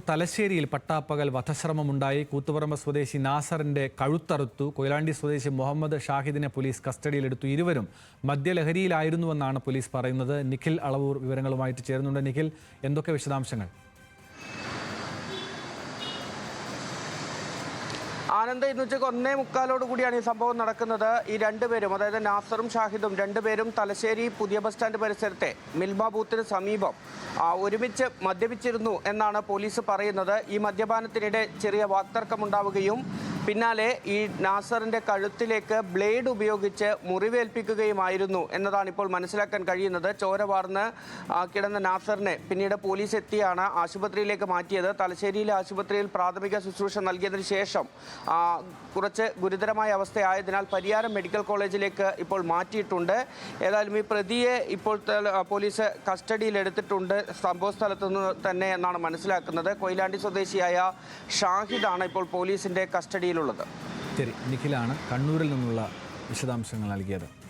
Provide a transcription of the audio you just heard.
തലശ്ശേരിയിൽ പട്ടാപ്പകൽ വധശ്രമമുണ്ടായി. കൂത്തുപറമ്പ് സ്വദേശി നാസറിന്റെ കഴുത്തറുത്തു. കൊയിലാണ്ടി സ്വദേശി മുഹമ്മദ് ഷാഹിദിനെ പോലീസ് കസ്റ്റഡിയിലെടുത്തു. ഇരുവരും മദ്യലഹരിയിലായിരുന്നുവെന്നാണ് പോലീസ് പറയുന്നത്. നിഖിൽ അളവൂർ വിവരങ്ങളുമായിട്ട് ചേരുന്നുണ്ട്. നിഖിൽ, എന്തൊക്കെ വിശദാംശങ്ങൾ? ആനന്ദ്, ഇന്ന് ഉച്ചയ്ക്ക് 1:45 കൂടിയാണ് ഈ സംഭവം നടക്കുന്നത്. ഈ രണ്ടുപേരും, അതായത് നാസറും ഷാഹിദും രണ്ടുപേരും തലശ്ശേരി പുതിയ ബസ് സ്റ്റാൻഡ് പരിസരത്തെ മിൽമ ബൂത്തിന് സമീപം ഒരുമിച്ച് മദ്യപിച്ചിരുന്നു എന്നാണ് പോലീസ് പറയുന്നത്. ഈ മദ്യപാനത്തിനിടെ ചെറിയ വാക്തർക്കമുണ്ടാവുകയും പിന്നാലെ ഈ നാസറിൻ്റെ കഴുത്തിലേക്ക് ബ്ലേഡ് ഉപയോഗിച്ച് മുറിവേൽപ്പിക്കുകയുമായിരുന്നു എന്നതാണ് ഇപ്പോൾ മനസ്സിലാക്കാൻ കഴിയുന്നത്. ചോര വാർന്ന് കിടന്ന നാസറിനെ പിന്നീട് പോലീസ് എത്തിയാണ് ആശുപത്രിയിലേക്ക് മാറ്റിയത്. തലശ്ശേരിയിലെ ആശുപത്രിയിൽ പ്രാഥമിക ശുശ്രൂഷ നൽകിയതിന് ശേഷം കുറച്ച് ഗുരുതരമായ അവസ്ഥയായതിനാൽ പരിയാരം മെഡിക്കൽ കോളേജിലേക്ക് ഇപ്പോൾ മാറ്റിയിട്ടുണ്ട്. ഏതായാലും ഈ പ്രതിയെ ഇപ്പോൾ പോലീസ് കസ്റ്റഡിയിലെടുത്തിട്ടുണ്ട്, സംഭവ സ്ഥലത്തു നിന്ന് തന്നെ എന്നാണ് മനസ്സിലാക്കുന്നത്. കൊയിലാണ്ടി സ്വദേശിയായ ഷാഹിദാണ് ഇപ്പോൾ പോലീസിൻ്റെ കസ്റ്റഡിയിലുള്ളത്. ശരി, നിഖിലാണ് കണ്ണൂരിൽ നിന്നുള്ള വിശദാംശങ്ങൾ നൽകിയത്.